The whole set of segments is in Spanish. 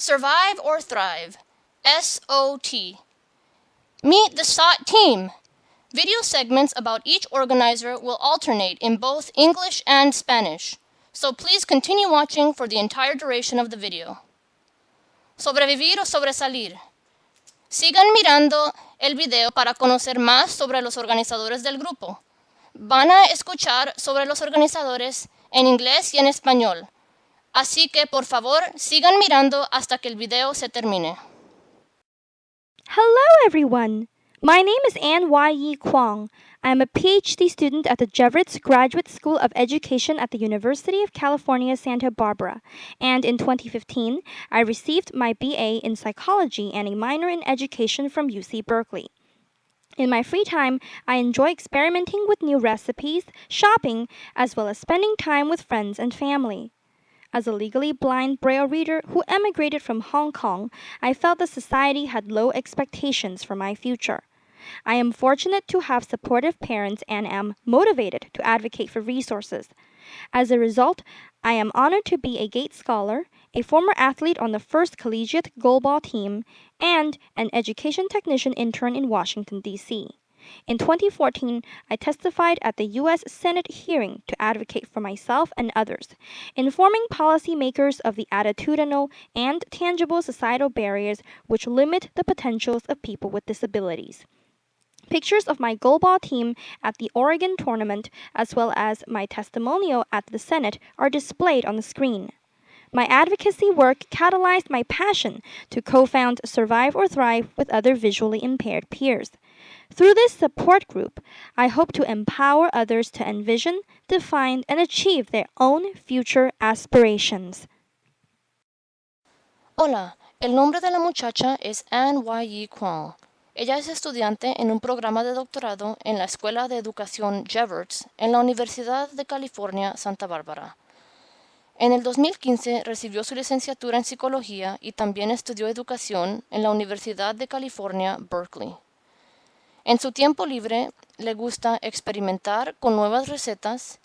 Survive or Thrive, SOT. Meet the SOT team. Video segments about each organizer will alternate in both English and Spanish, so please continue watching for the entire duration of the video. Sobrevivir o sobresalir. Sigan mirando el video para conocer más sobre los organizadores del grupo. Van a escuchar sobre los organizadores en inglés y en español. Así que, por favor, sigan mirando hasta que el video se termine. Hello, everyone. My name is Wai-Yee Kwong. I am a PhD student at the Jefferts Graduate School of Education at the University of California, Santa Barbara, and in 2015, I received my BA in psychology and a minor in education from UC Berkeley. In my free time, I enjoy experimenting with new recipes, shopping, as well as spending time with friends and family. As a legally blind Braille reader who emigrated from Hong Kong, I felt that society had low expectations for my future. I am fortunate to have supportive parents and am motivated to advocate for resources. As a result, I am honored to be a Gates Scholar, a former athlete on the first collegiate goalball team, and an education technician intern in Washington, D.C. In 2014, I testified at the U.S. Senate hearing to advocate for myself and others, informing policymakers of the attitudinal and tangible societal barriers which limit the potentials of people with disabilities. Pictures of my goalball team at the Oregon tournament, as well as my testimonial at the Senate, are displayed on the screen. My advocacy work catalyzed my passion to co-found Survive or Thrive with other visually impaired peers. Through this support group, I hope to empower others to envision, define, and achieve their own future aspirations. Hola, el nombre de la muchacha es Wai-Yee Kwong. Ella es estudiante en un programa de doctorado en la Escuela de Educación Jefferts en la Universidad de California, Santa Bárbara. En el 2015 recibió su licenciatura en psicología y también estudió educación en la Universidad de California, Berkeley. En su tiempo libre le gusta experimentar con nuevas recetas,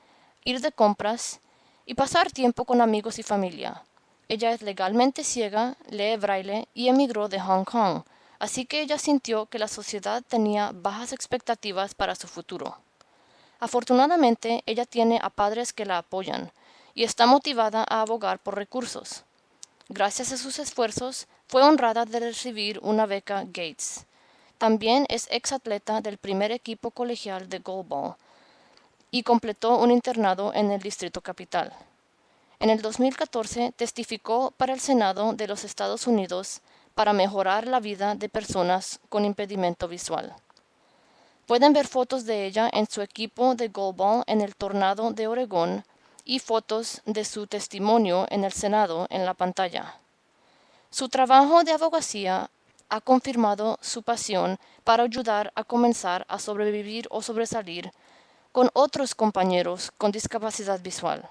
ir de compras y pasar tiempo con amigos y familia. Ella es legalmente ciega, lee braille y emigró de Hong Kong, así que ella sintió que la sociedad tenía bajas expectativas para su futuro. Afortunadamente, ella tiene a padres que la apoyan y está motivada a abogar por recursos. Gracias a sus esfuerzos, fue honrada de recibir una beca Gates. También es exatleta del primer equipo colegial de goalball y completó un internado en el Distrito Capital. En el 2014 testificó para el Senado de los Estados Unidos para mejorar la vida de personas con impedimento visual. Pueden ver fotos de ella en su equipo de goalball en el Tornado de Oregón y fotos de su testimonio en el Senado en la pantalla. Su trabajo de abogacía ha confirmado su pasión para ayudar a comenzar a sobrevivir o sobresalir con otros compañeros con discapacidad visual.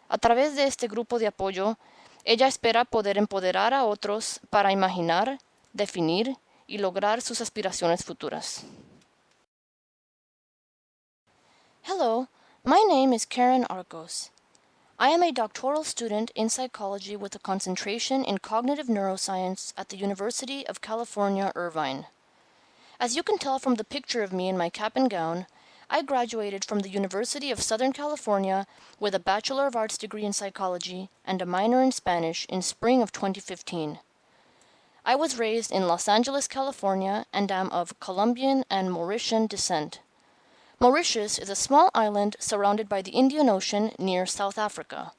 A través de este grupo de apoyo, ella espera poder empoderar a otros para imaginar, definir y lograr sus aspiraciones futuras. Hello, my name is Karen Arcos. I am a doctoral student in psychology with a concentration in cognitive neuroscience at the University of California, Irvine. As you can tell from the picture of me in my cap and gown, I graduated from the University of Southern California with a Bachelor of Arts degree in psychology and a minor in Spanish in spring of 2015. I was raised in Los Angeles, California, and am of Colombian and Mauritian descent. Mauritius is a small island surrounded by the Indian Ocean near South Africa.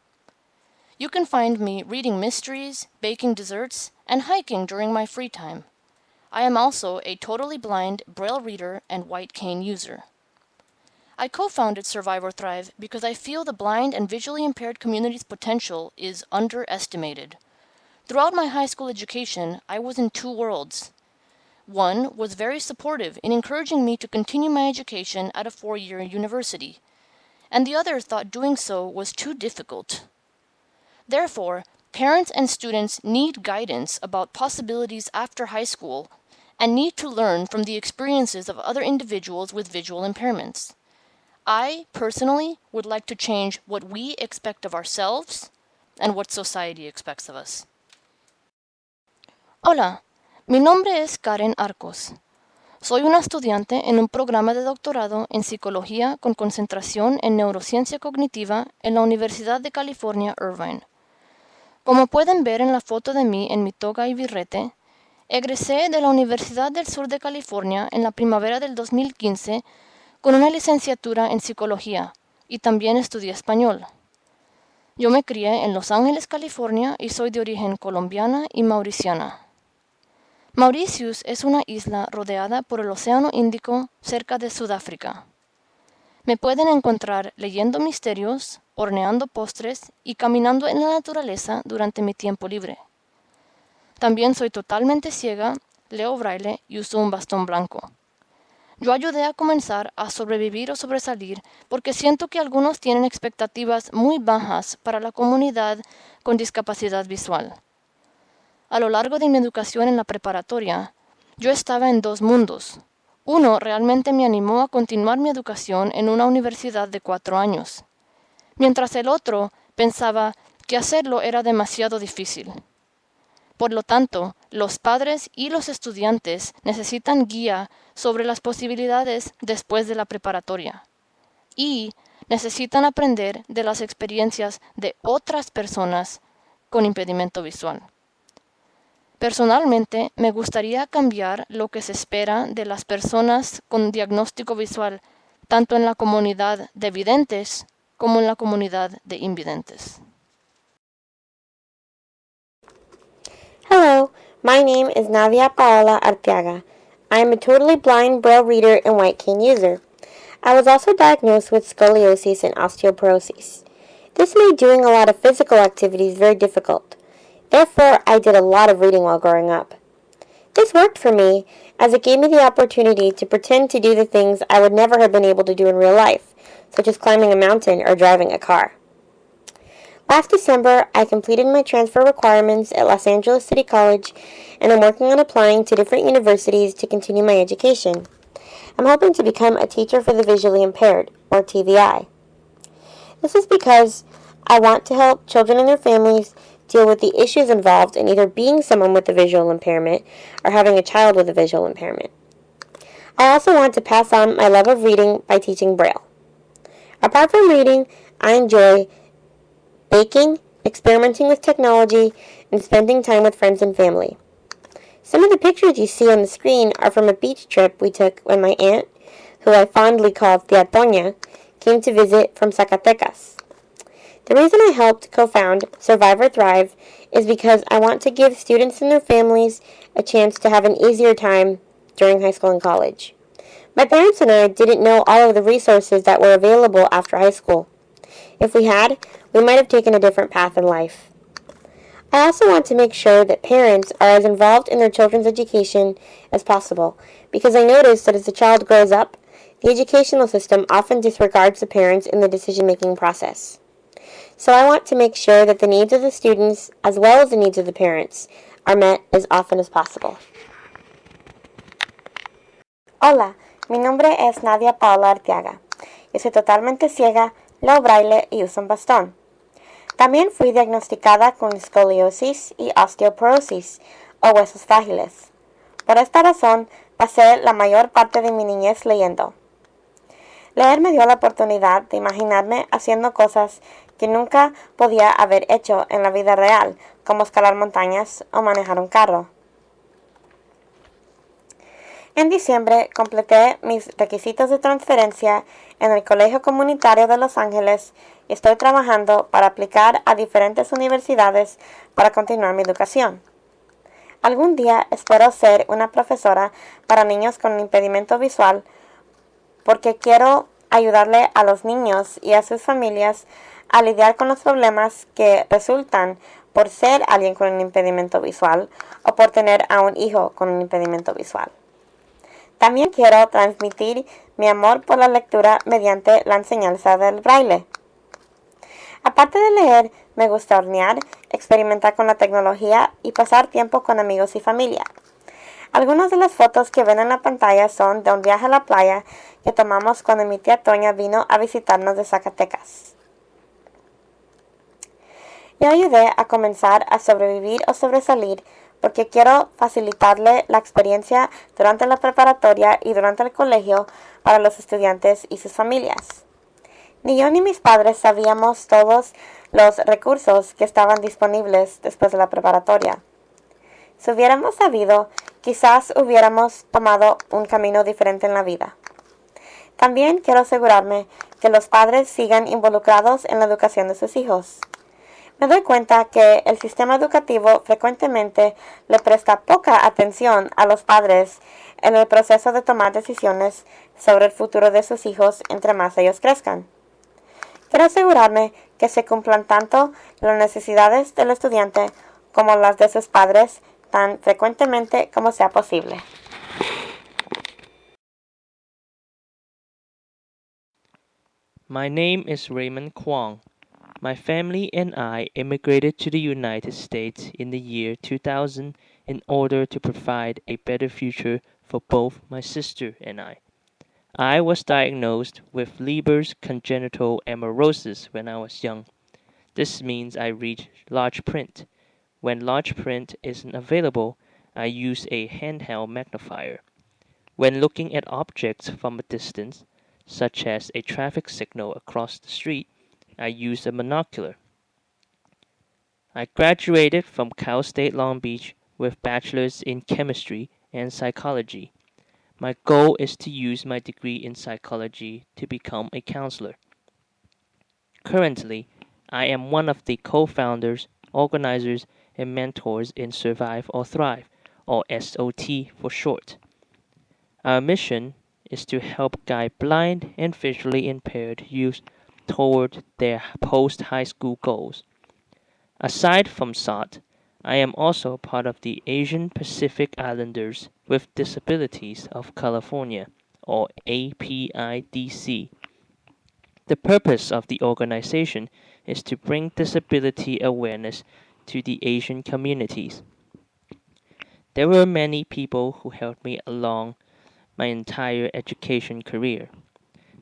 You can find me reading mysteries, baking desserts, and hiking during my free time. I am also a totally blind Braille reader and white cane user. I co-founded Survive or Thrive because I feel the blind and visually impaired community's potential is underestimated. Throughout my high school education, I was in two worlds. One was very supportive in encouraging me to continue my education at a 4-year university, and the other thought doing so was too difficult. Therefore, parents and students need guidance about possibilities after high school and need to learn from the experiences of other individuals with visual impairments. I, personally, would like to change what we expect of ourselves and what society expects of us. Hola, mi nombre es Karen Arcos. Soy una estudiante en un programa de doctorado en psicología con concentración en neurociencia cognitiva en la Universidad de California, Irvine. Como pueden ver en la foto de mí en mi toga y birrete, egresé de la Universidad del Sur de California en la primavera del 2015 con una licenciatura en psicología y también estudié español. Yo me crié en Los Ángeles, California y soy de origen colombiana y mauriciana. Mauritius es una isla rodeada por el Océano Índico cerca de Sudáfrica. Me pueden encontrar leyendo misterios, horneando postres y caminando en la naturaleza durante mi tiempo libre. También soy totalmente ciega, leo braille y uso un bastón blanco. Yo ayudé a comenzar a sobrevivir o sobresalir porque siento que algunos tienen expectativas muy bajas para la comunidad con discapacidad visual. A lo largo de mi educación en la preparatoria, yo estaba en dos mundos. Uno realmente me animó a continuar mi educación en una universidad de 4 años, mientras el otro pensaba que hacerlo era demasiado difícil. Por lo tanto, los padres y los estudiantes necesitan guía sobre las posibilidades después de la preparatoria y necesitan aprender de las experiencias de otras personas con impedimento visual. Personalmente, me gustaría cambiar lo que se espera de las personas con diagnóstico visual, tanto en la comunidad de videntes como en la comunidad de invidentes. Hello, my name is Nadia Paola Arteaga. I am a totally blind Braille reader and white cane user. I was also diagnosed with scoliosis and osteoporosis. This made doing a lot of physical activities very difficult. Therefore, I did a lot of reading while growing up. This worked for me, as it gave me the opportunity to pretend to do the things I would never have been able to do in real life, such as climbing a mountain or driving a car. Last December, I completed my transfer requirements at Los Angeles City College, and I'm working on applying to different universities to continue my education. I'm hoping to become a teacher for the visually impaired, or TVI. This is because I want to help children and their families deal with the issues involved in either being someone with a visual impairment or having a child with a visual impairment. I also want to pass on my love of reading by teaching Braille. Apart from reading, I enjoy baking, experimenting with technology, and spending time with friends and family. Some of the pictures you see on the screen are from a beach trip we took when my aunt, who I fondly called Tia Toña, came to visit from Zacatecas. The reason I helped co-found Survive or Thrive is because I want to give students and their families a chance to have an easier time during high school and college. My parents and I didn't know all of the resources that were available after high school. If we had, we might have taken a different path in life. I also want to make sure that parents are as involved in their children's education as possible, because I noticed that as the child grows up, the educational system often disregards the parents in the decision-making process. So I want to make sure that the needs of the students, as well as the needs of the parents, are met as often as possible. Hola, mi nombre es Nadia Paola Arteaga. Yo soy totalmente ciega, leo braille y uso un bastón. También fui diagnosticada con escoliosis y osteoporosis, o huesos frágiles. Por esta razón, pasé la mayor parte de mi niñez leyendo. Leer me dio la oportunidad de imaginarme haciendo cosas que nunca podía haber hecho en la vida real, como escalar montañas o manejar un carro. En diciembre completé mis requisitos de transferencia en el Colegio Comunitario de Los Ángeles y estoy trabajando para aplicar a diferentes universidades para continuar mi educación. Algún día espero ser una profesora para niños con impedimento visual porque quiero ayudarle a los niños y a sus familias a lidiar con los problemas que resultan por ser alguien con un impedimento visual o por tener a un hijo con un impedimento visual. También quiero transmitir mi amor por la lectura mediante la enseñanza del braille. Aparte de leer, me gusta hornear, experimentar con la tecnología y pasar tiempo con amigos y familia. Algunas de las fotos que ven en la pantalla son de un viaje a la playa que tomamos cuando mi tía Toña vino a visitarnos de Zacatecas. Yo ayudé a comenzar a sobrevivir o sobresalir porque quiero facilitarle la experiencia durante la preparatoria y durante el colegio para los estudiantes y sus familias. Ni yo ni mis padres sabíamos todos los recursos que estaban disponibles después de la preparatoria. Si hubiéramos sabido, quizás hubiéramos tomado un camino diferente en la vida. También quiero asegurarme que los padres sigan involucrados en la educación de sus hijos. Me doy cuenta que el sistema educativo frecuentemente le presta poca atención a los padres en el proceso de tomar decisiones sobre el futuro de sus hijos entre más ellos crezcan. Quiero asegurarme que se cumplan tanto las necesidades del estudiante como las de sus padres tan frecuentemente como sea posible. My name is Raymond Kwong. My family and I immigrated to the United States in the year 2000 in order to provide a better future for both my sister and I. I was diagnosed with Leber's congenital amaurosis when I was young. This means I read large print. When large print isn't available, I use a handheld magnifier. When looking at objects from a distance, such as a traffic signal across the street, I use a monocular. I graduated from Cal State Long Beach with bachelor's in chemistry and psychology. My goal is to use my degree in psychology to become a counselor. Currently, I am one of the co-founders, organizers, and mentors in Survive or Thrive, or SOT for short. Our mission is to help guide blind and visually impaired youth toward their post-high school goals. Aside from SOT, I am also part of the Asian Pacific Islanders with Disabilities of California, or APIDC. The purpose of the organization is to bring disability awareness to the Asian communities. There were many people who helped me along my entire education career.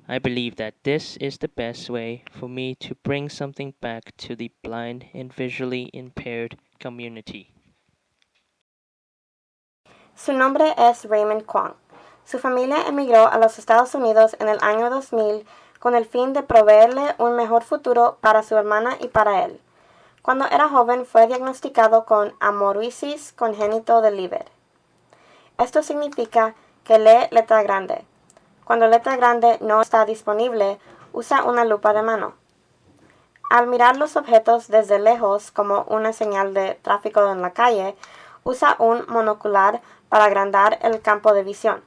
I believe that this is the best way for me to bring something back to the blind and visually impaired community. Su nombre es Raymond Kwong. Su familia emigró a los Estados Unidos en el año 2000 con el fin de proveerle un mejor futuro para su hermana y para él. Cuando era joven fue diagnosticado con amaurosis congénito de Leber. Esto significa que lee letra grande. Cuando letra grande no está disponible, usa una lupa de mano. Al mirar los objetos desde lejos como una señal de tráfico en la calle, usa un monocular para agrandar el campo de visión.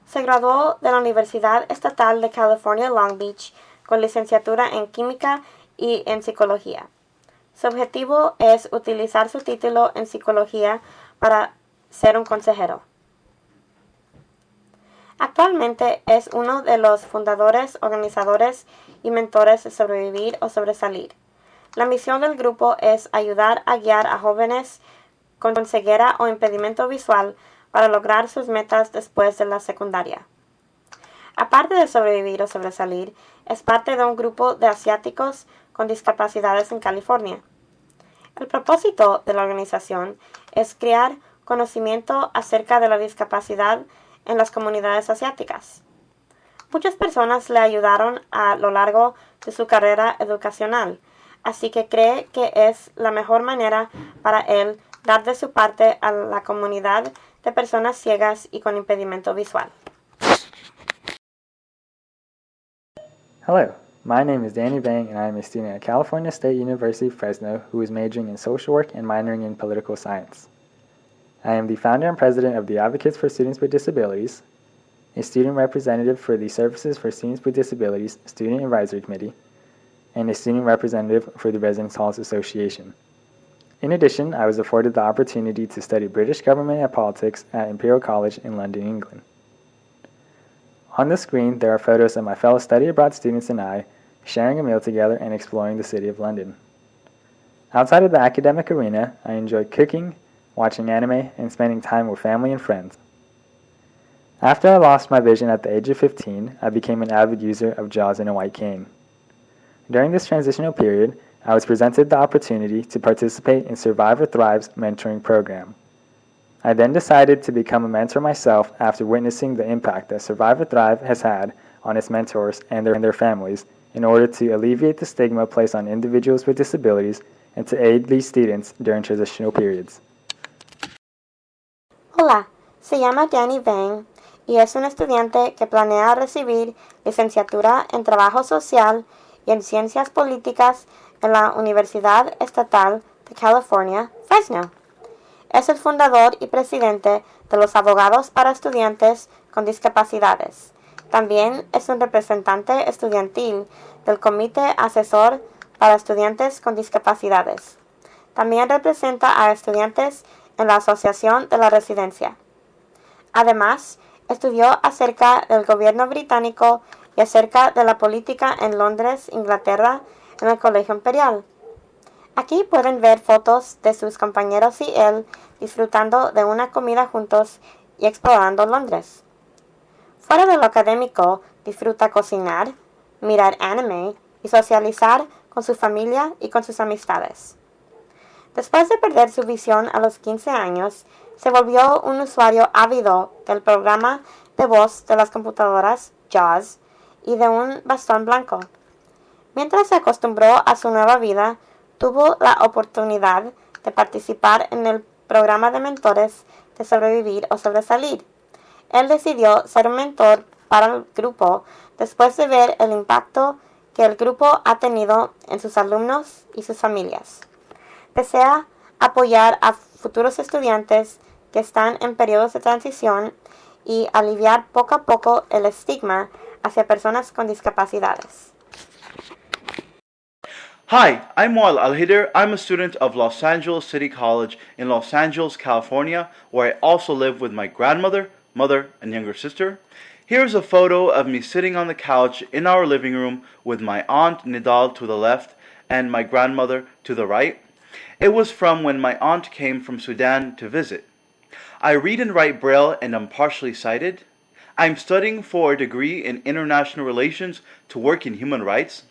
Se graduó de la Universidad Estatal de California Long Beach con licenciatura en Química y en Psicología. Su objetivo es utilizar su título en Psicología para ser un consejero. Actualmente es uno de los fundadores, organizadores y mentores de Sobrevivir o Sobresalir. La misión del grupo es ayudar a guiar a jóvenes con ceguera o impedimento visual para lograr sus metas después de la secundaria. Aparte de Sobrevivir o Sobresalir, es parte de un grupo de asiáticos con discapacidades en California. El propósito de la organización es crear conocimiento acerca de la discapacidad en las comunidades asiáticas. Muchas personas le ayudaron a lo largo de su carrera educacional, así que cree que es la mejor manera para él dar de su parte a la comunidad de personas ciegas y con impedimento visual. Hello, my name is Danny Vang and I am a student at California State University, Fresno, who is majoring in social work and minoring in political science. I am the founder and president of the Advocates for Students with Disabilities, a student representative for the Services for Students with Disabilities Student Advisory Committee, and a student representative for the Residence Halls Association. In addition, I was afforded the opportunity to study British government and politics at Imperial College in London, England. On the screen, there are photos of my fellow study abroad students and I sharing a meal together and exploring the city of London. Outside of the academic arena, I enjoy cooking, watching anime, and spending time with family and friends. After I lost my vision at the age of 15, I became an avid user of JAWS and a white cane. During this transitional period, I was presented the opportunity to participate in Survive or Thrive's mentoring program. I then decided to become a mentor myself after witnessing the impact that Survive or Thrive has had on its mentors and their families in order to alleviate the stigma placed on individuals with disabilities and to aid these students during transitional periods. Hola, se llama Danny Vang y es un estudiante que planea recibir licenciatura en Trabajo Social y en Ciencias Políticas en la Universidad Estatal de California, Fresno. Es el fundador y presidente de los Abogados para Estudiantes con Discapacidades. También es un representante estudiantil del Comité Asesor para Estudiantes con Discapacidades. También representa a estudiantes en la Asociación de la Residencia. Además, estudió acerca del gobierno británico y acerca de la política en Londres, Inglaterra, en el Colegio Imperial. Aquí pueden ver fotos de sus compañeros y él disfrutando de una comida juntos y explorando Londres. Fuera de lo académico, disfruta cocinar, mirar anime y socializar con su familia y con sus amistades. Después de perder su visión a los 15 años, se volvió un usuario ávido del programa de voz de las computadoras JAWS y de un bastón blanco. Mientras se acostumbró a su nueva vida, tuvo la oportunidad de participar en el programa de mentores de sobrevivir o sobresalir. Él decidió ser un mentor para el grupo después de ver el impacto que el grupo ha tenido en sus alumnos y sus familias. Desea apoyar a futuros estudiantes que están en periodos de transición y aliviar poco a poco el estigma hacia personas con discapacidades. Hi, I'm Wail Alhidir. I'm a student of Los Angeles City College in Los Angeles, California, where I also live with my grandmother, mother, and younger sister. Here's a photo of me sitting on the couch in our living room with my aunt Nidal to the left and my grandmother to the right. It was from when my aunt came from Sudan to visit. I read and write Braille and am partially sighted. I'm studying for a degree in international relations to work in human rights.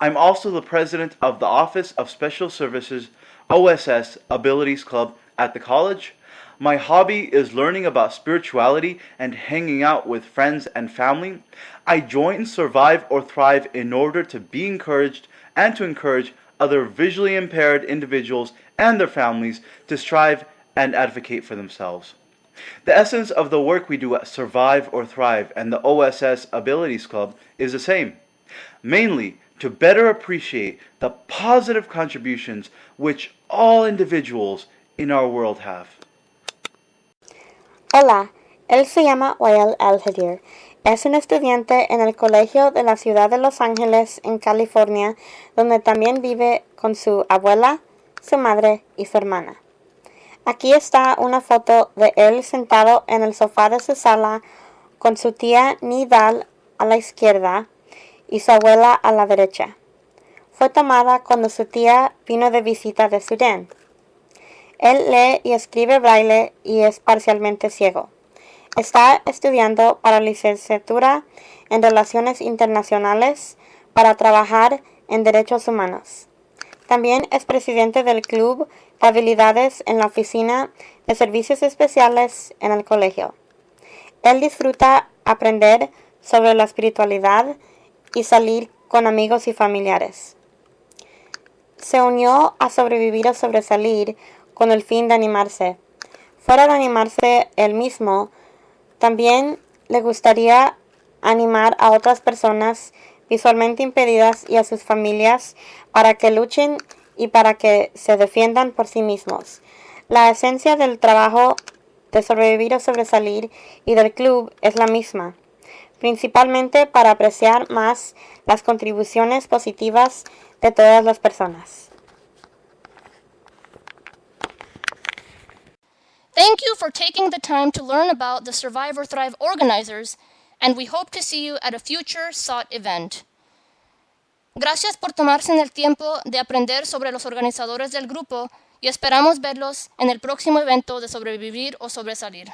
I'm also the president of the Office of Special Services OSS Abilities Club at the college. My hobby is learning about spirituality and hanging out with friends and family. I joined Survive or Thrive in order to be encouraged and to encourage other visually impaired individuals and their families to strive and advocate for themselves. The essence of the work we do at Survive or Thrive and the OSS Abilities Club is the same. Mainly, to better appreciate the positive contributions which all individuals in our world have. Hola, él se llama Wai-Yee Kwong Alhidir. Es un estudiante en el colegio de la ciudad de Los Ángeles, en California, donde también vive con su abuela, su madre y su hermana. Aquí está una foto de él sentado en el sofá de su sala con su tía Nidal a la izquierda y su abuela a la derecha. Fue tomada cuando su tía vino de visita de Sudán. Él lee y escribe braille y es parcialmente ciego. Está estudiando para licenciatura en Relaciones Internacionales para trabajar en Derechos Humanos. También es presidente del Club de Habilidades en la Oficina de Servicios Especiales en el colegio. Él disfruta aprender sobre la espiritualidad y salir con amigos y familiares. Se unió a Sobrevivir o Sobresalir con el fin de animarse. Fuera de animarse él mismo, también le gustaría animar a otras personas visualmente impedidas y a sus familias para que luchen y para que se defiendan por sí mismos. La esencia del trabajo de Sobrevivir o Sobresalir y del club es la misma, principalmente para apreciar más las contribuciones positivas de todas las personas. Thank you for taking the time to learn about the Survive or Thrive organizers, and we hope to see you at a future SOT event. Gracias por tomarse en el tiempo de aprender sobre los organizadores del grupo y esperamos verlos en el próximo evento de Sobrevivir o Sobresalir.